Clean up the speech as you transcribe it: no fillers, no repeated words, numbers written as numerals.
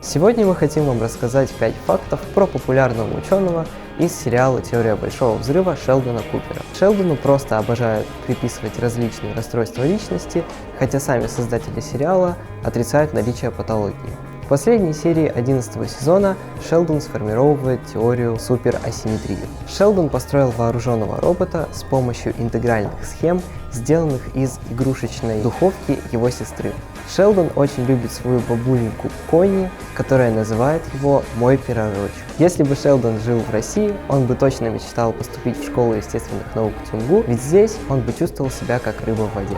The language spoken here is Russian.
Сегодня мы хотим вам рассказать 5 фактов про популярного ученого из сериала «Теория Большого Взрыва» Шелдона Купера. Шелдону просто обожают приписывать различные расстройства личности, хотя сами создатели сериала отрицают наличие патологии. В последней серии 11 сезона Шелдон сформировывает теорию суперасимметрии. Шелдон построил вооруженного робота с помощью интегральных схем, сделанных из игрушечной духовки его сестры. Шелдон очень любит свою бабуленьку Конни, которая называет его «мой пирожочек». Если бы Шелдон жил в России, он бы точно мечтал поступить в школу естественных наук ТЮМГУ, ведь здесь он бы чувствовал себя как рыба в воде.